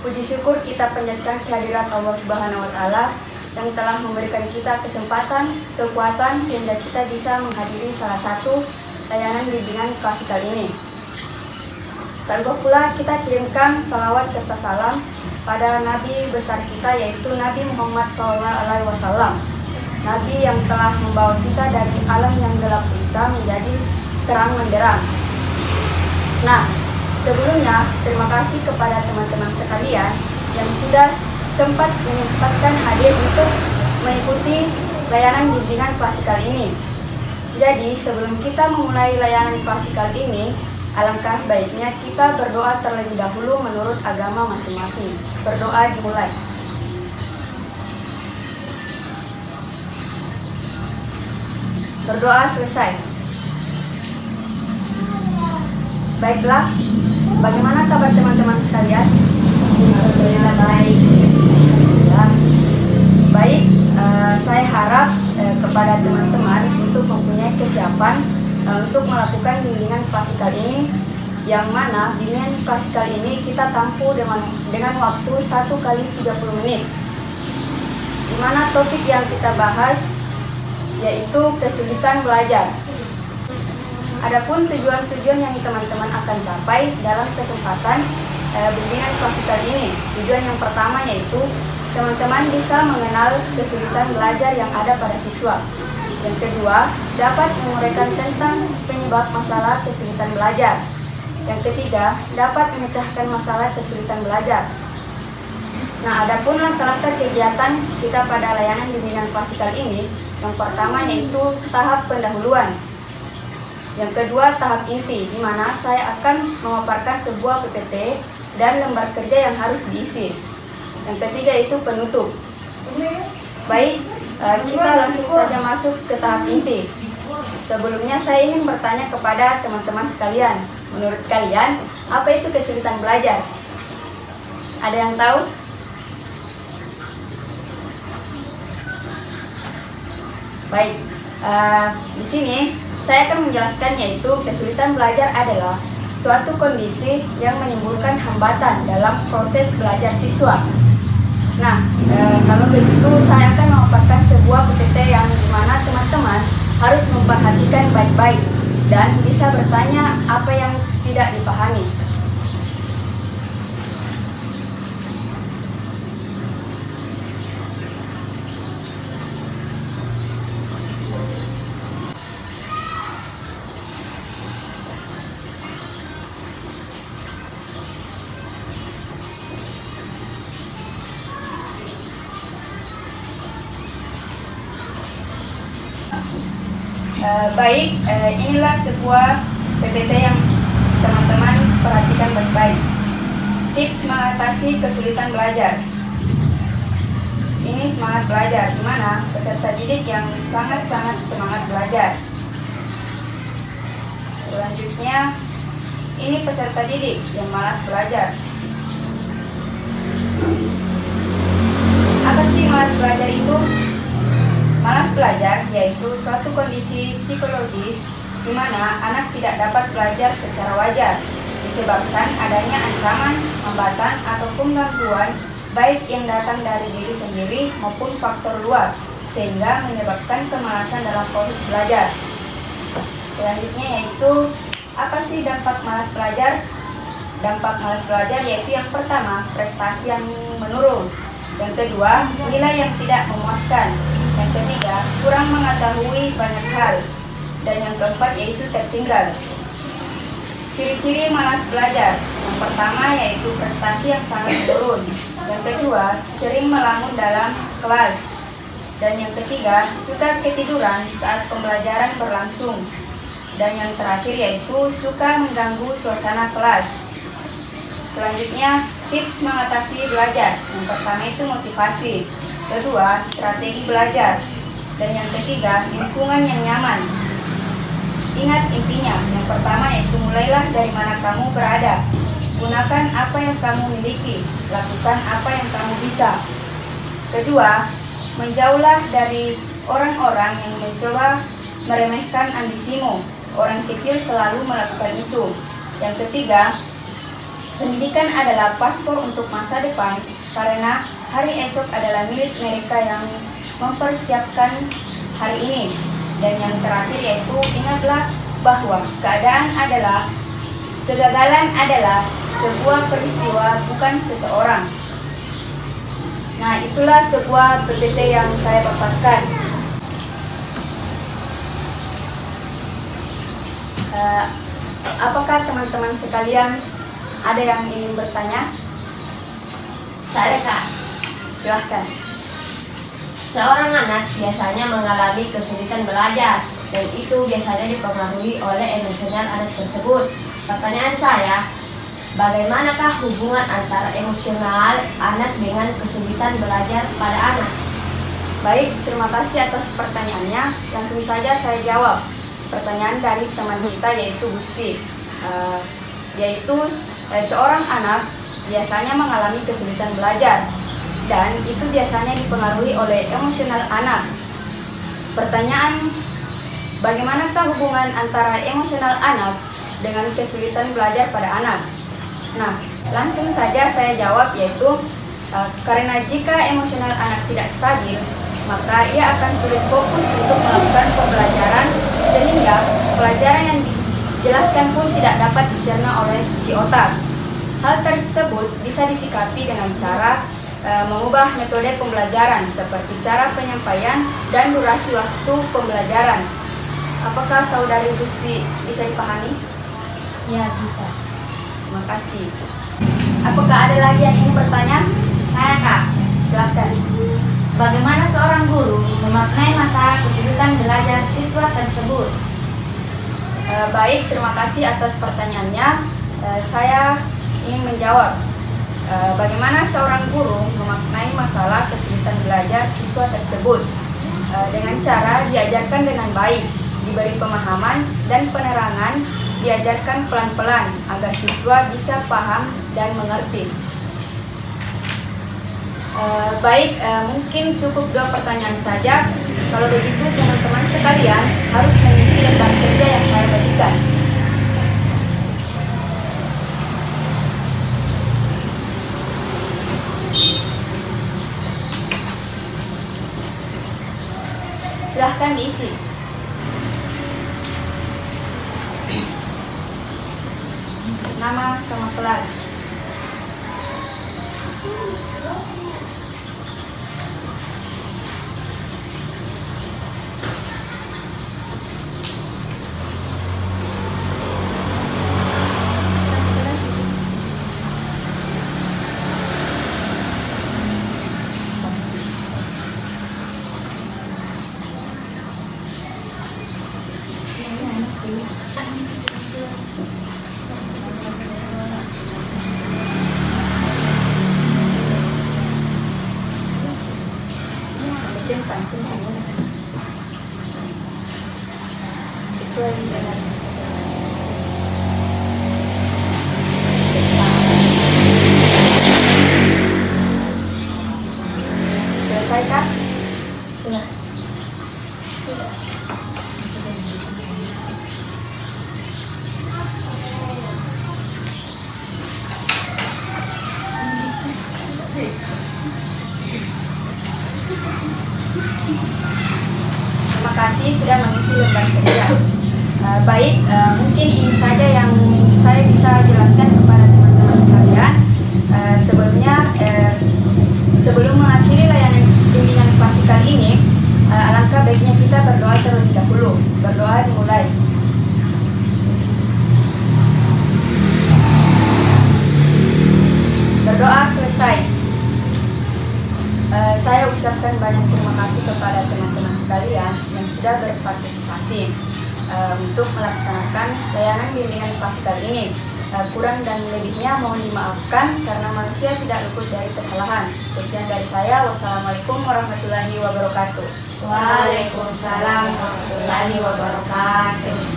Puji syukur kita panjatkan kehadirat Allah Subhanahu wa Ta'ala yang telah memberikan kita kesempatan, kekuatan sehingga kita bisa menghadiri salah satu layanan bimbingan klasikal ini. Tak lupa pula kita kirimkan salawat serta salam pada Nabi besar kita, yaitu Nabi Muhammad SAW, Nabi yang telah membawa kita dari alam yang gelap gulita menjadi terang menderang. Nah, sebelumnya terima kasih kepada teman-teman sekalian yang sudah sempat menyempatkan hadir untuk mengikuti layanan bimbingan klasikal ini. Jadi sebelum kita memulai layanan klasikal ini, alangkah baiknya kita berdoa terlebih dahulu menurut agama masing-masing. Berdoa dimulai. Berdoa selesai. Baiklah, bagaimana kabar teman-teman sekalian? Alhamdulillah baik. Ya. Baik, saya harap kepada teman-teman untuk mempunyai kesiapan untuk melakukan bimbingan klasikal ini, yang mana bimbingan klasikal ini kita tampu dengan waktu 1 kali 30 menit, di mana topik yang kita bahas yaitu kesulitan belajar. Adapun tujuan-tujuan yang teman-teman akan capai dalam kesempatan bimbingan klasikal ini, tujuan yang pertama yaitu teman-teman bisa mengenal kesulitan belajar yang ada pada siswa. Yang kedua, dapat menguraikan tentang penyebab masalah kesulitan belajar. Yang ketiga, dapat memecahkan masalah kesulitan belajar. Nah, adapun langkah-langkah kegiatan kita pada layanan bimbingan klasikal ini, yang pertama yaitu tahap pendahuluan. Yang kedua, tahap inti, di mana saya akan memaparkan sebuah PPT dan lembar kerja yang harus diisi. Yang ketiga itu penutup. Baik, kita langsung saja masuk ke tahap inti. Sebelumnya saya ingin bertanya kepada teman-teman sekalian, menurut kalian apa itu kesulitan belajar? Ada yang tahu? Baik, di sini saya akan menjelaskan, yaitu kesulitan belajar adalah suatu kondisi yang menimbulkan hambatan dalam proses belajar siswa. Nah, kalau begitu saya akan memaparkan sebuah PPT yang dimana teman-teman harus memperhatikan baik-baik dan bisa bertanya apa yang tidak dipahami. Baik, inilah sebuah PPT yang teman-teman perhatikan baik-baik. Tips mengatasi kesulitan belajar. Ini semangat belajar, di mana peserta didik yang sangat-sangat semangat belajar. Selanjutnya, ini peserta didik yang malas belajar. Apa sih malas belajar itu? Malas belajar yaitu suatu kondisi psikologis di mana anak tidak dapat belajar secara wajar disebabkan adanya ancaman, hambatan, ataupun gangguan baik yang datang dari diri sendiri maupun faktor luar, sehingga menyebabkan kemalasan dalam proses belajar. Selanjutnya yaitu apa sih dampak malas belajar? Dampak malas belajar yaitu yang pertama, prestasi yang menurun. Yang kedua, nilai yang tidak memuaskan. Yang ketiga, kurang mengetahui banyak hal. Dan yang keempat yaitu tertinggal. Ciri-ciri malas belajar. Yang pertama yaitu prestasi yang sangat menurun. Yang kedua, sering melamun dalam kelas. Dan yang ketiga, suka ketiduran saat pembelajaran berlangsung. Dan yang terakhir yaitu suka mengganggu suasana kelas. Selanjutnya, tips mengatasi belajar. Yang pertama itu motivasi. Kedua, strategi belajar. Dan yang ketiga, lingkungan yang nyaman. Ingat intinya, yang pertama yaitu mulailah dari mana kamu berada. Gunakan apa yang kamu miliki, lakukan apa yang kamu bisa. Kedua, menjauhlah dari orang-orang yang mencoba meremehkan ambisimu. Orang kecil selalu melakukan itu. Yang ketiga, Pendidikan adalah paspor untuk masa depan, karena hari esok adalah milik mereka yang mempersiapkan hari ini. Dan yang terakhir yaitu ingatlah bahwa kegagalan adalah sebuah peristiwa, bukan seseorang. Nah, itulah sebuah PPT yang saya paparkan. Apakah teman-teman sekalian ada yang ingin bertanya? Saya, Kak. Silahkan. Seorang anak biasanya mengalami kesulitan belajar, dan itu biasanya dipengaruhi oleh emosional anak tersebut. Pertanyaan saya, bagaimanakah hubungan antara emosional anak dengan kesulitan belajar pada anak? Baik, terima kasih atas pertanyaannya. Langsung saja saya jawab. Pertanyaan dari teman kita yaitu Gusti. Seorang anak biasanya mengalami kesulitan belajar, dan itu biasanya dipengaruhi oleh emosional anak. Pertanyaan, bagaimanakah hubungan antara emosional anak dengan kesulitan belajar pada anak? Nah, langsung saja saya jawab, yaitu karena jika emosional anak tidak stabil, maka ia akan sulit fokus untuk melakukan pembelajaran, sehingga pelajaran yang dijelaskan pun tidak dapat dicerna oleh si otak. Hal tersebut bisa disikapi dengan cara mengubah metode pembelajaran, seperti cara penyampaian dan durasi waktu pembelajaran. Apakah saudari Gusti bisa dipahami? Ya, bisa. Terima kasih. Apakah ada lagi yang ingin bertanya? Saya, Kak. Silakan. Bagaimana seorang guru memaknai masalah kesulitan belajar siswa tersebut? Baik, terima kasih atas pertanyaannya. Saya ingin menjawab. Bagaimana seorang guru memaknai masalah kesulitan belajar siswa tersebut? Dengan cara diajarkan dengan baik, diberi pemahaman dan penerangan, diajarkan pelan-pelan agar siswa bisa paham dan mengerti. Mungkin cukup 2 pertanyaan saja. Kalau begitu, teman-teman sekalian harus mengisi lembar kerja yang saya bagikan. Silahkan diisi. Nama sama kelas. Sesuai dengan selesai, Kak? Sudah. Terima kasih sudah mengisi lembar kerja. Mungkin ini saja yang saya bisa jelaskan kepada teman-teman sekalian. Sebelum mengakhiri layanan bimbingan klasikal ini, alangkah baiknya kita berdoa terlebih dahulu. Berdoa dimulai. Berdoa selesai. Saya ucapkan banyak terima kasih kepada teman-teman sekalian yang sudah berpartisipasi untuk melaksanakan layanan bimbingan klasikal ini. Kurang dan lebihnya mohon dimaafkan karena manusia tidak luput dari kesalahan. Sekian dari saya. Wassalamualaikum warahmatullahi wabarakatuh. Waalaikumsalam warahmatullahi wabarakatuh.